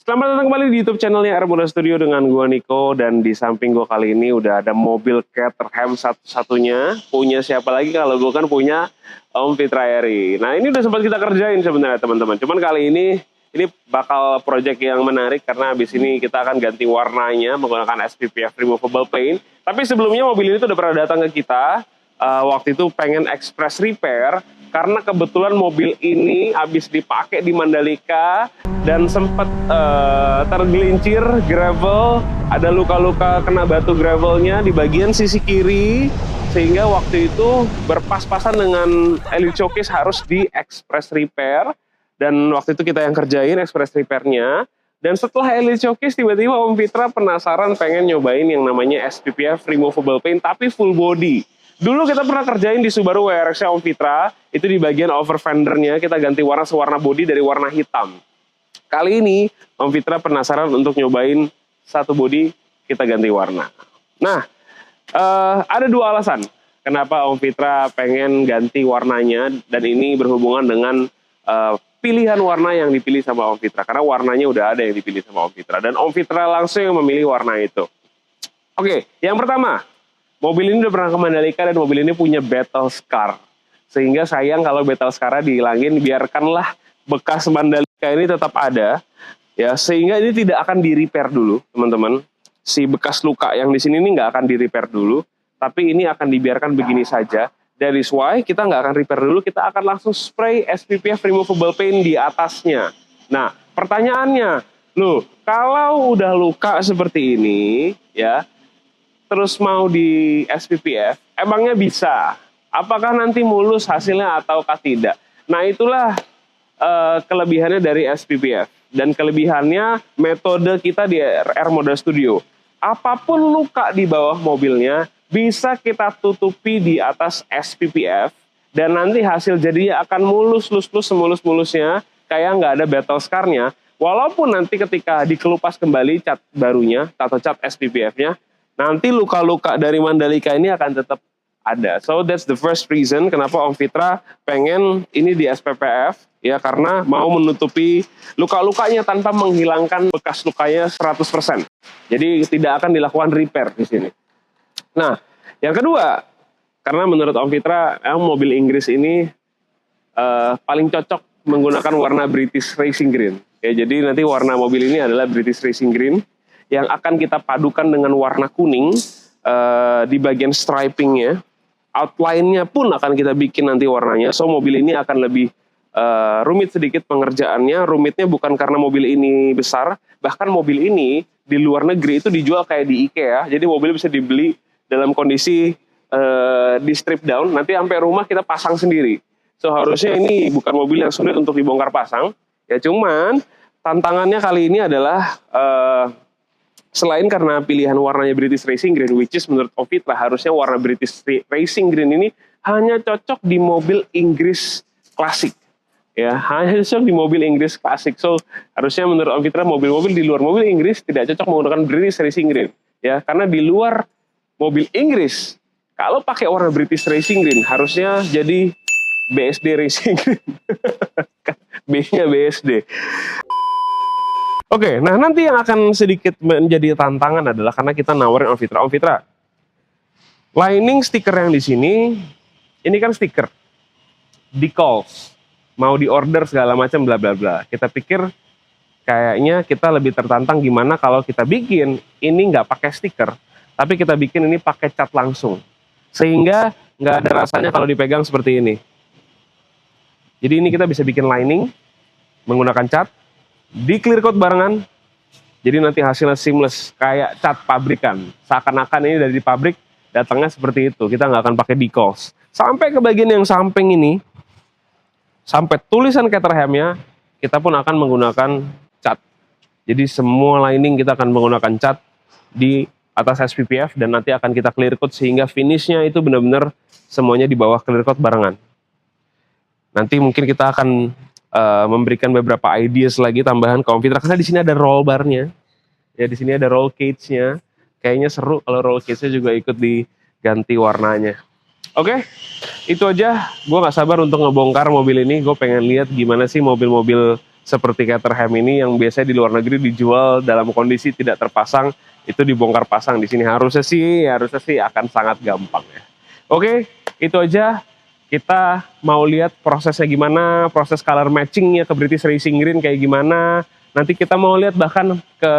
Selamat datang kembali di YouTube channelnya R Moda Studio dengan gua Niko, dan di samping gua kali ini udah ada mobil Caterham satu-satunya. Punya siapa lagi kalau gua kan punya Om Fitra Eri. Nah, ini udah sempat kita kerjain sebenarnya teman-teman. Cuman kali ini bakal project yang menarik karena habis ini kita akan ganti warnanya menggunakan SPPF removable paint. Tapi sebelumnya mobil ini tuh udah pernah datang ke kita. Waktu itu pengen express repair karena kebetulan mobil ini habis dipakai di Mandalika dan sempat tergelincir gravel, ada luka-luka kena batu gravelnya di bagian sisi kiri, sehingga waktu itu berpas-pasan dengan Elite Showcase harus di express repair, dan waktu itu kita yang kerjain express repairnya. Dan setelah Elite Showcase tiba-tiba Om Fitra penasaran pengen nyobain yang namanya SPPF removable paint tapi full body. Dulu kita pernah kerjain di Subaru WRX Om Fitra, itu di bagian over fendernya kita ganti warna sewarna body dari warna hitam. Kali ini Om Fitra penasaran untuk nyobain satu body kita ganti warna. Nah, ada dua alasan kenapa Om Fitra pengen ganti warnanya, dan ini berhubungan dengan pilihan warna yang dipilih sama Om Fitra. Karena warnanya udah ada yang dipilih sama Om Fitra, dan Om Fitra langsung yang memilih warna itu. Oke, yang pertama, mobil ini udah pernah ke Mandalika dan mobil ini punya battle scar. Sehingga sayang kalau battle scar-nya dihilangin, biarkanlah bekas Mandalika ini tetap ada. Ya, sehingga ini tidak akan di-repair dulu, teman-teman. Si bekas luka yang di sini ini nggak akan di-repair dulu, tapi ini akan dibiarkan begini saja. That is why kita nggak akan repair dulu, kita akan langsung spray SPPF removable paint di atasnya. Nah, pertanyaannya, loh, kalau udah luka seperti ini, ya, terus mau di SPPF, emangnya bisa? Apakah nanti mulus hasilnya ataukah tidak? Nah, itulah kelebihannya dari SPPF. Dan kelebihannya metode kita di R Moda Studio. Apapun luka di bawah mobilnya, bisa kita tutupi di atas SPPF, dan nanti hasil jadinya akan mulus semulus-mulusnya, kayak nggak ada battle scar-nya. Walaupun nanti ketika dikelupas kembali cat barunya, atau cat SPPF-nya, nanti luka-luka dari Mandalika ini akan tetap ada. So that's the first reason kenapa Om Fitra pengen ini di SPPF, ya, karena mau menutupi luka-lukanya tanpa menghilangkan bekas lukanya 100%. Jadi tidak akan dilakukan repair di sini. Nah, yang kedua, karena menurut Om Fitra, mobil Inggris ini paling cocok menggunakan warna British Racing Green. Ya, jadi nanti warna mobil ini adalah British Racing Green yang akan kita padukan dengan warna kuning di bagian stripingnya. Outline-nya pun akan kita bikin nanti warnanya. So mobil ini akan lebih rumit sedikit pengerjaannya. Rumitnya bukan karena mobil ini besar, bahkan mobil ini di luar negeri itu dijual kayak di IKEA. Jadi mobil bisa dibeli dalam kondisi di strip down, nanti sampai rumah kita pasang sendiri. So harusnya ini bukan mobil yang sulit untuk dibongkar pasang. Ya, cuman tantangannya kali ini adalah selain karena pilihan warnanya British Racing Green, which is menurut Om Fitra harusnya warna British Racing Green ini hanya cocok di mobil Inggris klasik. Ya, hanya cocok di mobil Inggris klasik. So, harusnya menurut Om Fitra mobil-mobil di luar mobil Inggris tidak cocok menggunakan British Racing Green. Ya, karena di luar mobil Inggris, kalau pakai warna British Racing Green harusnya jadi BSD Racing Green. B-nya BSD. Oke, nah nanti yang akan sedikit menjadi tantangan adalah karena kita nawarin Om Fitra, lining stiker yang di sini, ini kan stiker, decals, mau di order segala macam bla bla bla. Kita pikir kayaknya kita lebih tertantang gimana kalau kita bikin ini nggak pakai stiker, tapi kita bikin ini pakai cat langsung, sehingga nggak ada rasanya kalau dipegang seperti ini. Jadi ini kita bisa bikin lining menggunakan cat, di clear coat barengan, jadi nanti hasilnya seamless kayak cat pabrikan. Seakan-akan ini dari pabrik datangnya seperti itu. Kita nggak akan pakai decals. Sampai ke bagian yang samping ini, sampai tulisan Caterham-nya, kita pun akan menggunakan cat. Jadi semua lining kita akan menggunakan cat di atas SPPF, dan nanti akan kita clear coat sehingga finishnya itu benar-benar semuanya di bawah clear coat barengan. Nanti mungkin kita akan memberikan beberapa ideas lagi tambahan ke Om Fitra, karena di sini ada roll barnya, ya, di sini ada roll cage-nya. Kayaknya seru kalau roll cage-nya juga ikut diganti warnanya. Oke, itu aja. Gue nggak sabar untuk ngebongkar mobil ini. Gue pengen lihat gimana sih mobil-mobil seperti Caterham ini yang biasanya di luar negeri dijual dalam kondisi tidak terpasang, itu dibongkar pasang. Di sini harusnya sih akan sangat gampang ya. Oke, itu aja. Kita mau lihat prosesnya gimana, proses color matchingnya ke British Racing Green kayak gimana. Nanti kita mau lihat bahkan ke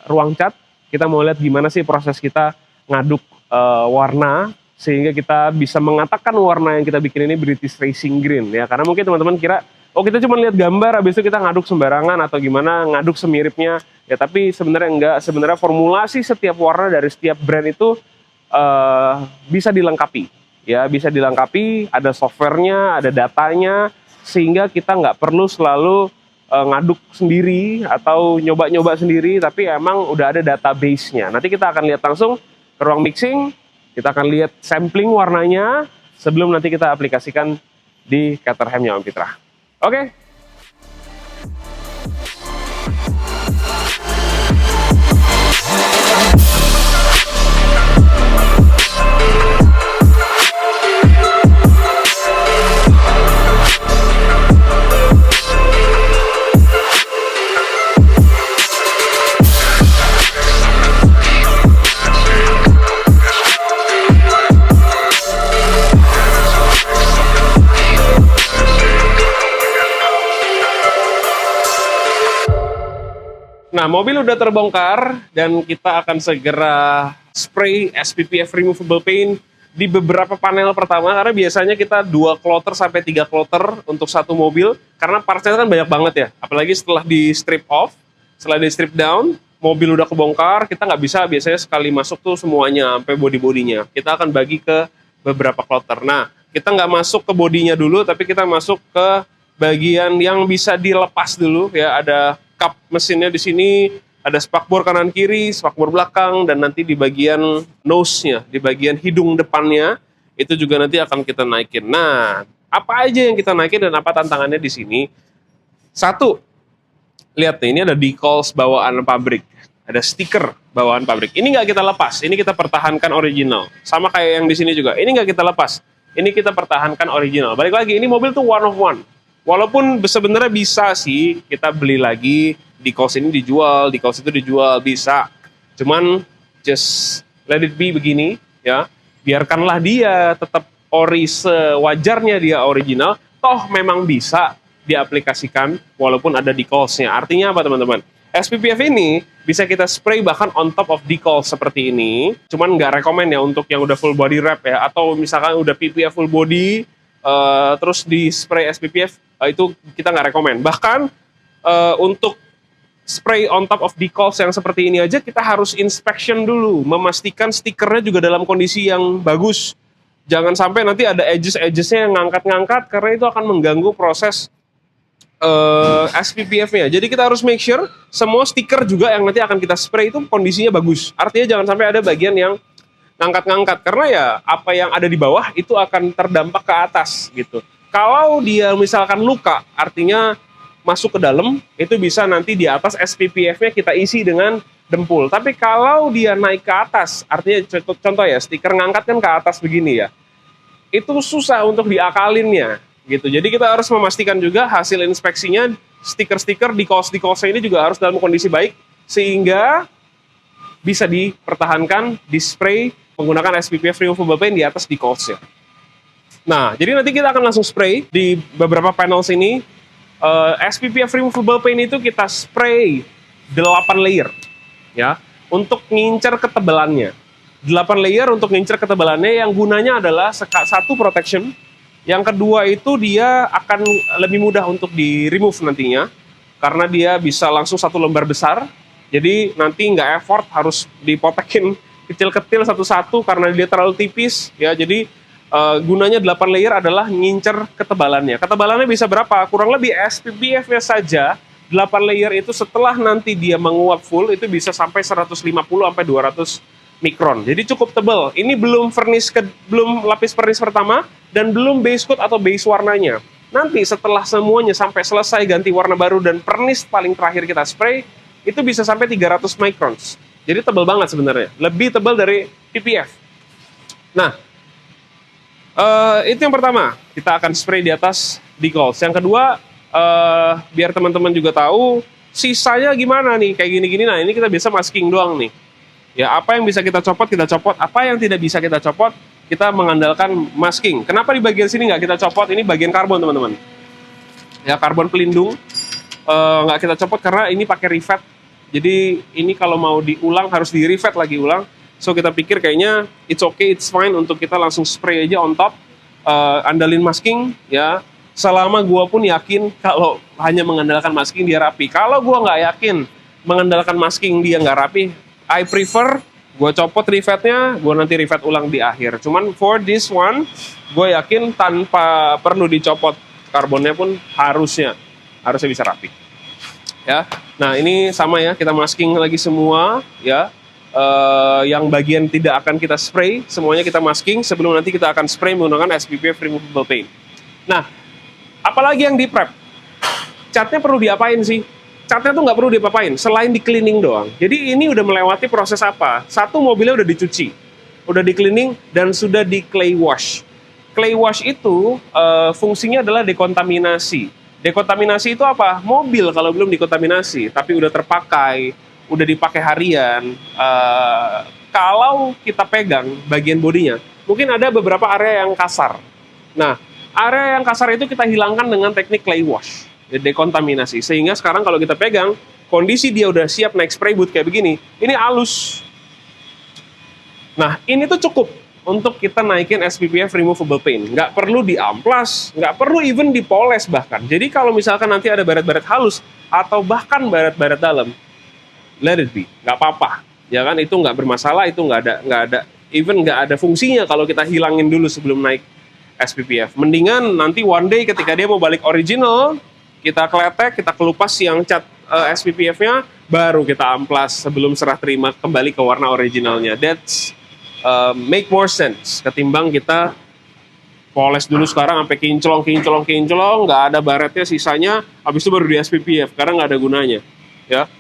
ruang cat, kita mau lihat gimana sih proses kita ngaduk warna sehingga kita bisa mengatakan warna yang kita bikin ini British Racing Green ya. Karena mungkin teman-teman kira, oh kita cuma lihat gambar habis itu kita ngaduk sembarangan atau gimana, ngaduk semiripnya ya, tapi sebenarnya enggak. Sebenarnya formulasi setiap warna dari setiap brand itu bisa dilengkapi ya, bisa dilengkapi, ada softwarenya, ada datanya, sehingga kita nggak perlu selalu ngaduk sendiri atau nyoba-nyoba sendiri, tapi emang udah ada database-nya. Nanti kita akan lihat langsung ke ruang mixing, kita akan lihat sampling warnanya sebelum nanti kita aplikasikan di Caterham-nya Om Fitra. Oke. Nah, mobil udah terbongkar dan kita akan segera spray SPPF removable paint di beberapa panel pertama, karena biasanya kita 2 kloter sampai 3 kloter untuk satu mobil karena partsnya kan banyak banget ya. Apalagi setelah di strip off, setelah di strip down, mobil udah kebongkar, kita nggak bisa biasanya sekali masuk tuh semuanya sampai body-bodinya. Kita akan bagi ke beberapa kloter. Nah, kita nggak masuk ke bodinya dulu, tapi kita masuk ke bagian yang bisa dilepas dulu ya. Ada kap mesinnya di sini, ada spakbor kanan kiri, spakbor belakang, dan nanti di bagian nose-nya, di bagian hidung depannya, itu juga nanti akan kita naikin. Nah, apa aja yang kita naikin dan apa tantangannya di sini? Satu, lihat nih, ini ada decals bawaan pabrik, ada stiker bawaan pabrik. Ini nggak kita lepas, ini kita pertahankan original. Sama kayak yang di sini juga, ini nggak kita lepas, ini kita pertahankan original. Balik lagi, ini mobil tuh one of one. Walaupun sebenarnya bisa sih kita beli lagi, decals ini dijual, decals itu dijual, bisa. Cuman just let it be begini ya. Biarkanlah dia tetap ori sewajarnya dia original, toh memang bisa diaplikasikan walaupun ada decalsnya. Artinya apa teman-teman? SPPF ini bisa kita spray bahkan on top of decals seperti ini. Cuman nggak rekomend ya untuk yang udah full body wrap ya, atau misalkan udah PPF full body terus di spray SPPF, itu kita nggak rekomend. Bahkan untuk spray on top of decals yang seperti ini aja kita harus inspection dulu, memastikan stikernya juga dalam kondisi yang bagus. Jangan sampai nanti ada edges-edgesnya yang ngangkat-ngangkat, karena itu akan mengganggu proses SPPF-nya. Jadi kita harus make sure semua stiker juga yang nanti akan kita spray itu kondisinya bagus. Artinya jangan sampai ada bagian yang ngangkat-ngangkat, karena ya apa yang ada di bawah itu akan terdampak ke atas gitu. Kalau dia misalkan luka, artinya masuk ke dalam, itu bisa nanti di atas SPPF-nya kita isi dengan dempul. Tapi kalau dia naik ke atas, artinya contoh ya, stiker ngangkat kan ke atas begini ya, itu susah untuk diakalinnya gitu. Jadi kita harus memastikan juga hasil inspeksinya, stiker-stiker di decals-decalsnya ini juga harus dalam kondisi baik, sehingga bisa dipertahankan, di spray menggunakan SPPF removable paint di atas decalsnya. Nah, jadi nanti kita akan langsung spray di beberapa panel sini. SPPF removable paint itu kita spray 8 layer ya, untuk ngincer ketebalannya. 8 layer untuk ngincer ketebalannya, yang gunanya adalah satu protection, yang kedua itu dia akan lebih mudah untuk di remove nantinya, karena dia bisa langsung satu lembar besar, jadi nanti nggak effort harus dipotekin kecil-kecil satu-satu karena dia terlalu tipis ya. Jadi gunanya 8 layer adalah ngincer ketebalannya. Ketebalannya bisa berapa? Kurang lebih SPPF-nya saja 8 layer itu setelah nanti dia menguap full itu bisa sampai 150 sampai 200 mikron. Jadi cukup tebal. Ini belum belum lapis vernis pertama dan belum base coat atau base warnanya. Nanti setelah semuanya sampai selesai ganti warna baru dan vernis paling terakhir kita spray, itu bisa sampai 300 microns. Jadi tebal banget sebenarnya. Lebih tebal dari PPF. Nah, itu yang pertama, kita akan spray di atas decals. Yang kedua, biar teman-teman juga tahu sisanya gimana nih kayak gini-gini. Nah ini kita bisa masking doang nih. Ya apa yang bisa kita copot, apa yang tidak bisa kita copot, kita mengandalkan masking. Kenapa di bagian sini nggak kita copot? Ini bagian karbon teman-teman. Ya karbon pelindung nggak kita copot karena ini pakai rivet. Jadi ini kalau mau diulang harus di rivet lagi ulang. So kita pikir kayaknya it's okay, it's fine untuk kita langsung spray aja on top, andalin masking ya. Selama gua pun yakin kalau hanya mengandalkan masking dia rapi. Kalau gua nggak yakin mengandalkan masking dia nggak rapi, I prefer gue copot rivetnya, gue nanti rivet ulang di akhir. Cuman for this one, gue yakin tanpa perlu dicopot karbonnya pun harusnya bisa rapi. Ya, nah ini sama ya, kita masking lagi semua ya. Yang bagian tidak akan kita spray, semuanya kita masking sebelum nanti kita akan spray menggunakan SPPF Removable Paint. Nah, apalagi yang di prep? Catnya perlu diapain sih? Catnya tuh nggak perlu diapa-apain, selain di cleaning doang. Jadi ini udah melewati proses apa? Satu, mobilnya udah dicuci, udah di cleaning, dan sudah di clay wash. Clay wash itu fungsinya adalah dekontaminasi. Dekontaminasi itu apa? Mobil kalau belum dekontaminasi, tapi udah terpakai, udah dipakai harian, kalau kita pegang bagian bodinya, mungkin ada beberapa area yang kasar. Nah, area yang kasar itu kita hilangkan dengan teknik clay wash. Dekontaminasi, sehingga sekarang kalau kita pegang kondisi dia udah siap naik spray booth kayak begini, ini halus. Nah ini tuh cukup untuk kita naikin SPPF Removable Paint, nggak perlu diamplas, nggak perlu even dipoles bahkan. Jadi kalau misalkan nanti ada baret-baret halus atau bahkan baret-baret dalam, let it be, nggak apa-apa, ya kan, itu nggak bermasalah, itu nggak ada even nggak ada fungsinya kalau kita hilangin dulu sebelum naik SPPF. Mendingan nanti one day ketika dia mau balik original, kita kletek, kita kelupas yang cat SPPF-nya, baru kita amplas sebelum serah terima kembali ke warna originalnya. That's make more sense ketimbang kita poles dulu sekarang sampai kinclong, nggak ada baretnya sisanya, habis itu baru di SPPF, karena nggak ada gunanya. Ya.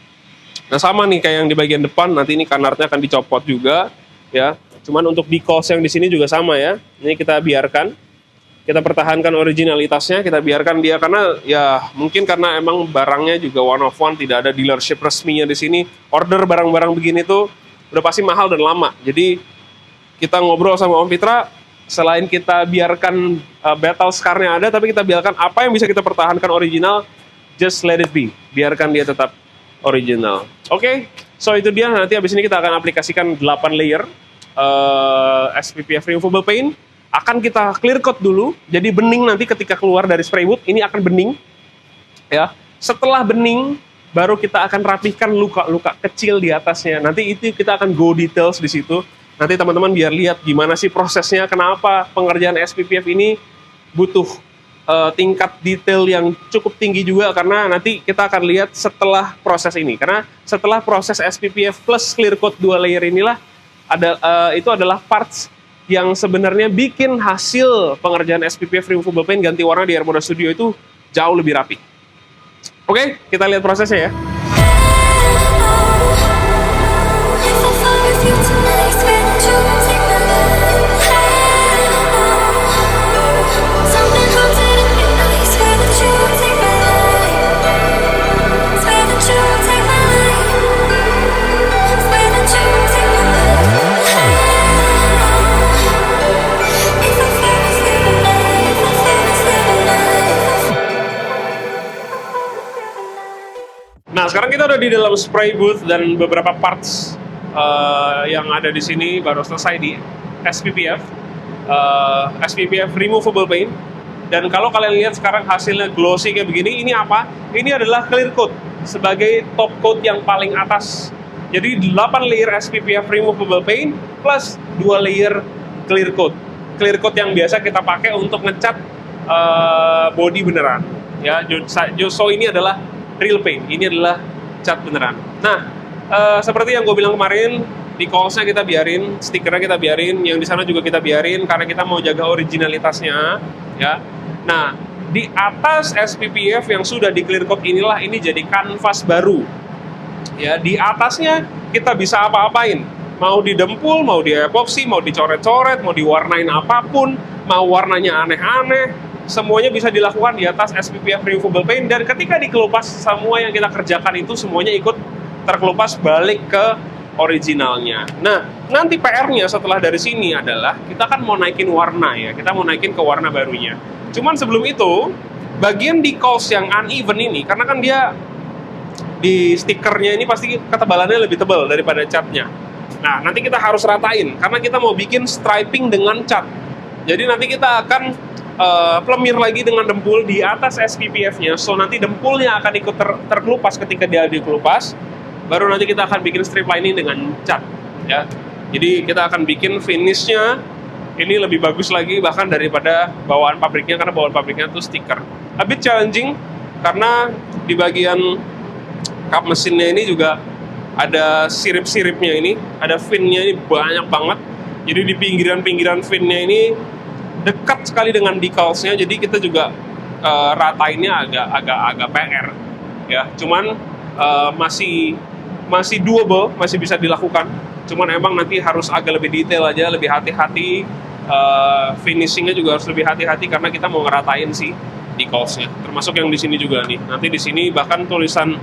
Nah sama nih kayak yang di bagian depan, nanti ini kanarnya akan dicopot juga, ya. Cuman untuk decals yang di sini juga sama ya. Ini kita biarkan. Kita pertahankan originalitasnya, kita biarkan dia, karena ya mungkin karena emang barangnya juga one of one, tidak ada dealership resminya di sini. Order barang-barang begini tuh udah pasti mahal dan lama. Jadi kita ngobrol sama Om Fitra, selain kita biarkan battle scar-nya ada, tapi kita biarkan apa yang bisa kita pertahankan original, just let it be. Biarkan dia tetap original. Oke, so itu dia. Nanti habis ini kita akan aplikasikan 8 layer SPPF Removable Paint. Akan kita clear coat dulu, jadi bening nanti ketika keluar dari spray booth, ini akan bening. Ya, setelah bening, baru kita akan rapihkan luka-luka kecil di atasnya. Nanti itu kita akan go details di situ. Nanti teman-teman biar lihat gimana sih prosesnya, kenapa pengerjaan SPPF ini butuh tingkat detail yang cukup tinggi juga, karena nanti kita akan lihat setelah proses ini. Karena setelah proses SPPF plus clear coat 2 layer inilah itu adalah parts yang sebenarnya bikin hasil pengerjaan SPPF Removable Paint ganti warna di Air Studio itu jauh lebih rapi. Oke, kita lihat prosesnya ya. Nah, sekarang kita udah di dalam spray booth dan beberapa parts yang ada di sini baru selesai di SPPF Removable Paint. Dan kalau kalian lihat sekarang hasilnya glossy kayak begini, ini apa? Ini adalah clear coat sebagai top coat yang paling atas. Jadi 8 layer SPPF Removable Paint plus 2 layer clear coat. Clear coat yang biasa kita pakai untuk ngecat body beneran. Ya, so ini adalah real paint, ini adalah cat beneran. Nah, seperti yang gue bilang kemarin, decalsnya kita biarin, stikernya kita biarin, yang di sana juga kita biarin, karena kita mau jaga originalitasnya, ya. Nah, di atas SPPF yang sudah di clear coat inilah, ini jadi kanvas baru. Ya, di atasnya kita bisa apa-apain, mau didempul, mau di epoxy, mau dicoret-coret, mau diwarnain apapun, mau warnanya aneh-aneh, semuanya bisa dilakukan di atas SPPF Removable Paint, dan ketika dikelupas semua yang kita kerjakan itu semuanya ikut terkelupas balik ke originalnya. Nah, nanti PR-nya setelah dari sini adalah kita kan mau naikin warna ya, kita mau naikin ke warna barunya. Cuman sebelum itu, bagian decals yang uneven ini, karena kan dia di stikernya ini pasti ketebalannya lebih tebal daripada catnya. Nah, nanti kita harus ratain, karena kita mau bikin striping dengan cat. Jadi nanti kita akan pelemir lagi dengan dempul di atas SPPF-nya, so nanti dempulnya akan ikut terkelupas ketika dia dikelupas, baru nanti kita akan bikin strip lining dengan cat. Ya. Jadi kita akan bikin finishnya ini lebih bagus lagi bahkan daripada bawaan pabriknya, karena bawaan pabriknya itu stiker. A bit challenging, karena di bagian kap mesinnya ini juga ada sirip-siripnya ini, ada finnya ini banyak banget. Jadi di pinggiran-pinggiran finnya ini dekat sekali dengan decalsnya, jadi kita juga ratainnya agak PR ya. Cuman masih doable, masih bisa dilakukan. Cuman emang nanti harus agak lebih detail aja, lebih hati-hati. Finishingnya juga harus lebih hati-hati karena kita mau ngeratain sih decalsnya. Termasuk yang di sini juga nih. Nanti di sini bahkan tulisan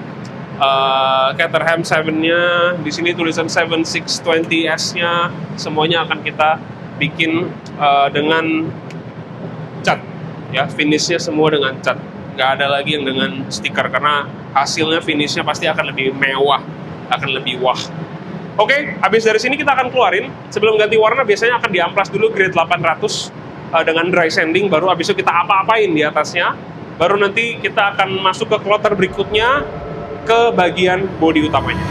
Caterham 7-nya, di sini tulisan 7620S-nya, semuanya akan kita bikin dengan cat ya, finishnya semua dengan cat, nggak ada lagi yang dengan stiker, karena hasilnya finishnya pasti akan lebih mewah, akan lebih wah. Oke, habis dari sini kita akan keluarin, sebelum ganti warna biasanya akan diamplas dulu grade 800 dengan dry sanding, baru habis itu kita apa-apain di atasnya, baru nanti kita akan masuk ke kloter berikutnya, ke bagian bodi utamanya.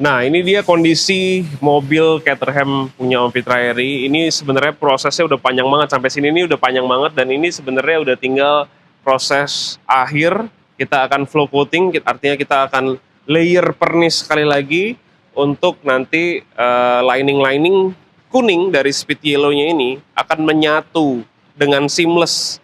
Nah, ini dia kondisi mobil Caterham punya Om Fitra Eri. Ini sebenarnya prosesnya udah panjang banget, sampai sini ini udah panjang banget, dan ini sebenarnya udah tinggal proses akhir. Kita akan flow coating, artinya kita akan layer pernis sekali lagi untuk nanti lining-lining kuning dari speed yellow-nya ini akan menyatu dengan seamless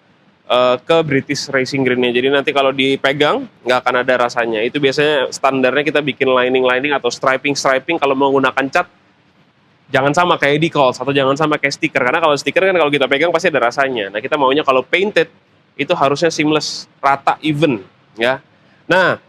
ke British Racing Green-nya. Jadi nanti kalau dipegang nggak akan ada rasanya. Itu biasanya standarnya kita bikin lining-lining atau striping-striping kalau menggunakan cat. Jangan sama kayak decals atau jangan sama kayak stiker. Karena kalau stiker kan kalau kita pegang pasti ada rasanya. Nah, kita maunya kalau painted itu harusnya seamless, rata, even, ya. Nah,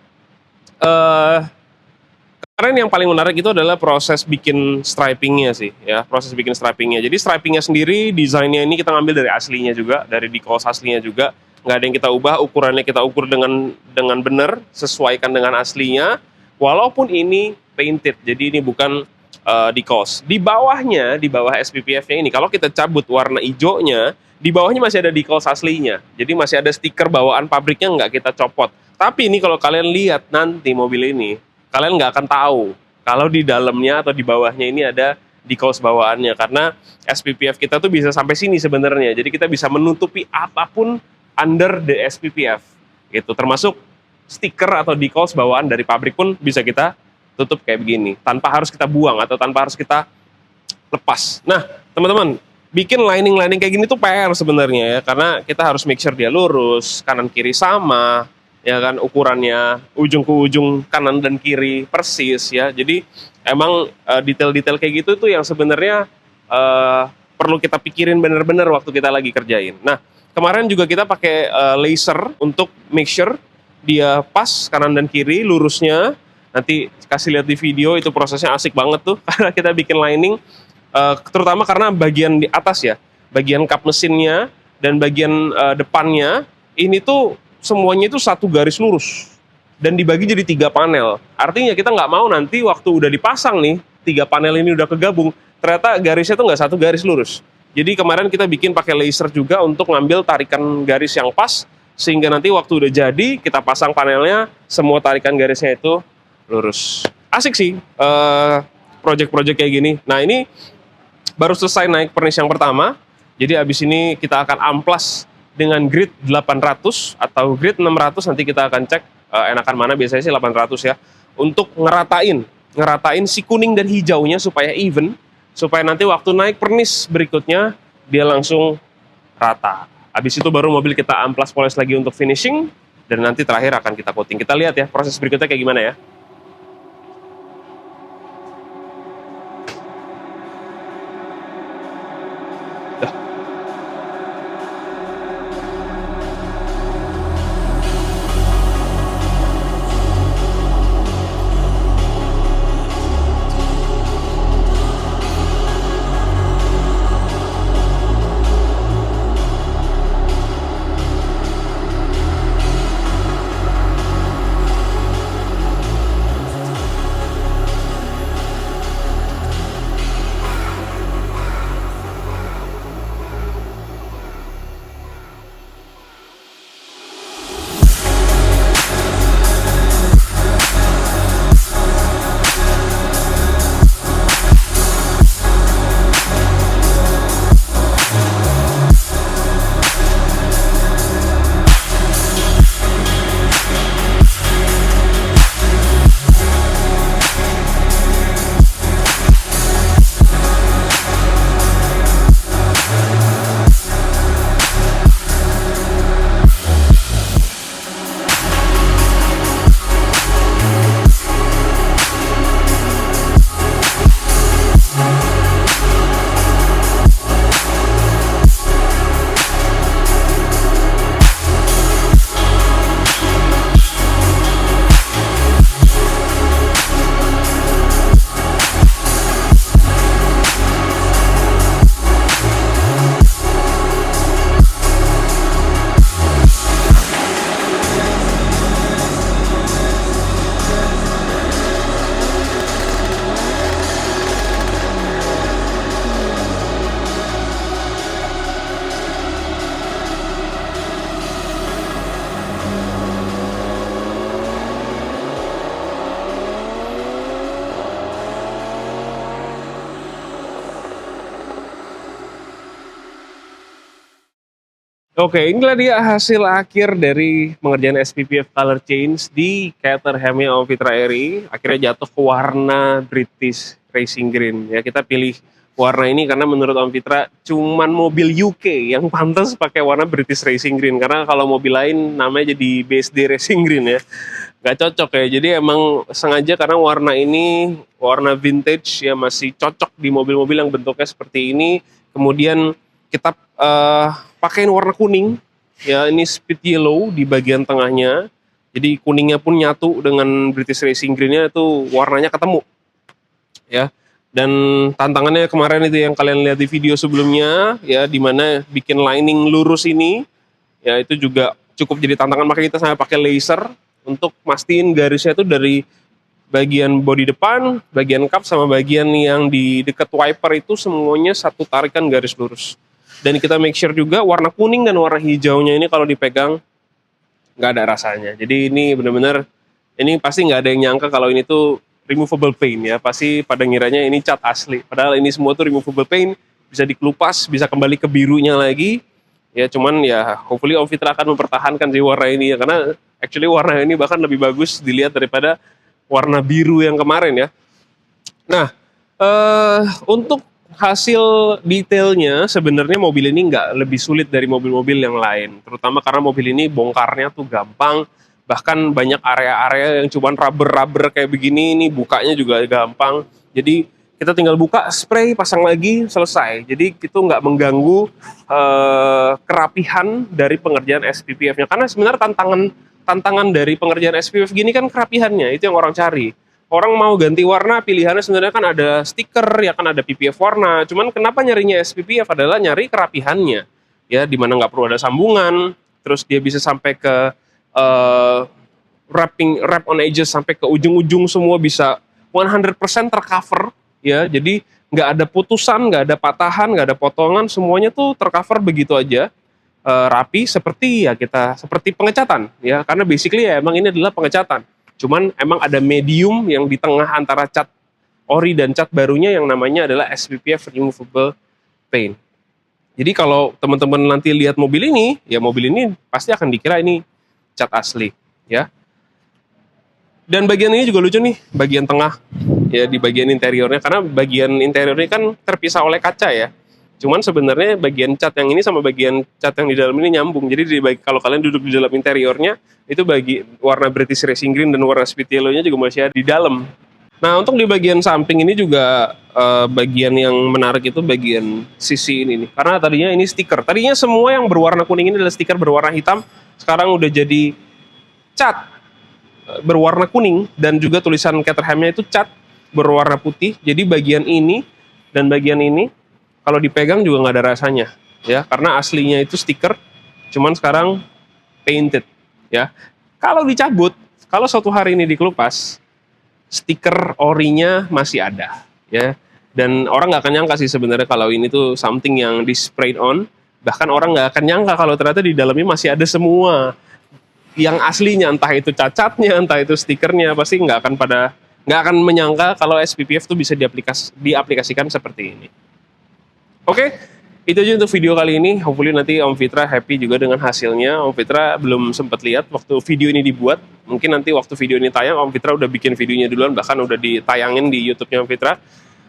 kemarin yang paling menarik itu adalah proses bikin stripingnya sih, ya, proses bikin stripingnya. Jadi stripingnya sendiri, desainnya ini kita ngambil dari aslinya juga, dari decals aslinya juga. Nggak ada yang kita ubah, ukurannya kita ukur dengan benar, sesuaikan dengan aslinya. Walaupun ini painted, jadi ini bukan decals. Di bawahnya, di bawah SPPF-nya ini, kalau kita cabut warna hijaunya, di bawahnya masih ada decals aslinya. Jadi masih ada stiker bawaan pabriknya nggak kita copot. Tapi ini kalau kalian lihat nanti mobil ini, kalian nggak akan tahu kalau di dalamnya atau di bawahnya ini ada decals bawaannya, karena SPPF kita tuh bisa sampai sini sebenarnya. Jadi kita bisa menutupi apapun under the SPPF gitu, termasuk stiker atau decals bawaan dari pabrik pun bisa kita tutup kayak begini tanpa harus kita buang atau tanpa harus kita lepas. Nah, teman-teman, bikin lining-lining kayak gini tuh PR sebenarnya ya, karena kita harus make sure dia lurus, kanan kiri sama, ya kan, ukurannya ujung ke ujung kanan dan kiri persis ya. Jadi emang detail-detail kayak gitu tuh yang sebenarnya perlu kita pikirin bener-bener waktu kita lagi kerjain. Nah, kemarin juga kita pakai laser untuk make sure dia pas kanan dan kiri lurusnya. Nanti kasih lihat di video, itu prosesnya asik banget tuh karena kita bikin lining terutama karena bagian di atas ya, bagian kap mesinnya dan bagian depannya ini tuh semuanya itu satu garis lurus dan dibagi jadi 3 panel. Artinya kita nggak mau nanti waktu udah dipasang nih 3 panel ini udah kegabung, ternyata garisnya tuh nggak satu garis lurus. Jadi kemarin kita bikin pakai laser juga untuk ngambil tarikan garis yang pas, sehingga nanti waktu udah jadi kita pasang panelnya, semua tarikan garisnya itu lurus. Asik sih project-project kayak gini. Nah, ini baru selesai naik pernis yang pertama, jadi abis ini kita akan amplas dengan grid 800 atau grid 600, nanti kita akan cek enakan mana, biasanya sih 800 ya, untuk ngeratain si kuning dan hijaunya supaya even, supaya nanti waktu naik pernis berikutnya dia langsung rata. Habis itu baru mobil kita amplas polis lagi untuk finishing, dan nanti terakhir akan kita coating. Kita lihat ya proses berikutnya kayak gimana ya. Oke, inilah dia hasil akhir dari pengerjaan SPPF color change di Caterham-nya Om Fitra Eri. Akhirnya jatuh ke warna British Racing Green. Ya, kita pilih warna ini karena menurut Om Fitra cuman mobil UK yang pantas pakai warna British Racing Green. Karena kalau mobil lain namanya jadi BSD Racing Green ya. Nggak cocok ya. Jadi emang sengaja karena warna ini warna vintage ya, masih cocok di mobil-mobil yang bentuknya seperti ini. Kemudian kita pakaiin warna kuning ya, ini speed yellow di bagian tengahnya, jadi kuningnya pun nyatu dengan British Racing Green-nya, itu warnanya ketemu ya. Dan tantangannya kemarin itu yang kalian lihat di video sebelumnya ya, dimana bikin lining lurus ini ya, itu juga cukup jadi tantangan, makanya kita sampai pakai laser untuk mastiin garisnya itu dari bagian bodi depan, bagian kap, sama bagian yang di dekat wiper itu semuanya satu tarikan garis lurus. Dan kita make sure juga warna kuning dan warna hijaunya ini kalau dipegang nggak ada rasanya. Jadi ini benar-benar, ini pasti nggak ada yang nyangka kalau ini tuh removable paint ya. Pasti pada ngiranya ini cat asli. Padahal ini semua tuh removable paint, bisa dikelupas, bisa kembali ke birunya lagi. Ya cuman ya hopefully Om Fitra akan mempertahankan si warna ini ya. Karena actually warna ini bahkan lebih bagus dilihat daripada warna biru yang kemarin ya. Nah, untuk hasil detailnya sebenarnya mobil ini nggak lebih sulit dari mobil-mobil yang lain, terutama karena mobil ini bongkarnya tuh gampang, bahkan banyak area-area yang cuman rubber-rubber kayak begini, ini bukanya juga gampang, jadi kita tinggal buka, spray, pasang lagi, selesai. Jadi itu nggak mengganggu kerapihan dari pengerjaan SPPF-nya, karena sebenarnya tantangan dari pengerjaan SPPF gini kan kerapihannya, itu yang orang cari. Orang mau ganti warna, pilihannya sebenarnya kan ada stiker, ya kan ada PPF warna. Cuman kenapa nyarinya SPPF adalah nyari kerapihannya. Ya, dimana nggak perlu ada sambungan, terus dia bisa sampai ke wrap on edges, sampai ke ujung-ujung semua bisa 100% tercover. Ya, jadi nggak ada putusan, nggak ada patahan, nggak ada potongan, semuanya tuh tercover begitu aja. Rapi seperti pengecatan. Ya, karena basically ya emang ini adalah pengecatan. Cuman emang ada medium yang di tengah antara cat ori dan cat barunya yang namanya adalah SPPF Removable Paint. Jadi kalau teman-teman nanti lihat mobil ini, ya mobil ini pasti akan dikira ini cat asli, ya. Dan bagian ini juga lucu nih, bagian tengah, ya di bagian interiornya, karena bagian interiornya kan terpisah oleh kaca ya. Cuman sebenarnya bagian cat yang ini sama bagian cat yang di dalam ini nyambung. Jadi kalau kalian duduk di dalam interiornya, itu bagi warna British Racing Green dan warna speed yellow-nya juga masih ada di dalam. Nah, untuk di bagian samping ini juga bagian yang menarik itu bagian sisi ini nih. Karena tadinya ini stiker. Tadinya semua yang berwarna kuning ini adalah stiker berwarna hitam. Sekarang udah jadi cat berwarna kuning, dan juga tulisan Caterham-nya itu cat berwarna putih. Jadi bagian ini dan bagian ini kalau dipegang juga nggak ada rasanya, ya, karena aslinya itu stiker, cuman sekarang painted, ya. Kalau dicabut, kalau suatu hari ini dikelupas, stiker orinya masih ada, ya. Dan orang nggak akan nyangka sih sebenarnya kalau ini tuh something yang di sprayed on. Bahkan orang nggak akan nyangka kalau ternyata di dalamnya masih ada semua yang aslinya, entah itu cacatnya, entah itu stikernya, pasti nggak akan menyangka kalau SPPF tuh bisa diaplikasikan seperti ini. Oke, itu aja untuk video kali ini. Hopefully nanti Om Fitra happy juga dengan hasilnya. Om Fitra belum sempat lihat waktu video ini dibuat. Mungkin nanti waktu video ini tayang, Om Fitra udah bikin videonya duluan, bahkan udah ditayangin di YouTube-nya Om Fitra.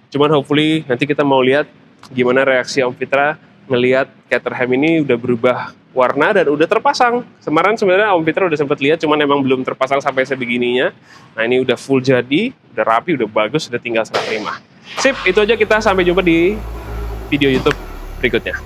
Cuman hopefully nanti kita mau lihat gimana reaksi Om Fitra ngelihat Caterham ini udah berubah warna dan udah terpasang. Kemarin sebenarnya Om Fitra udah sempat lihat, cuman emang belum terpasang sampai sebegininya. Nah, ini udah full jadi, udah rapi, udah bagus, udah tinggal serah terima. Sip, itu aja, kita sampai jumpa di video YouTube berikutnya.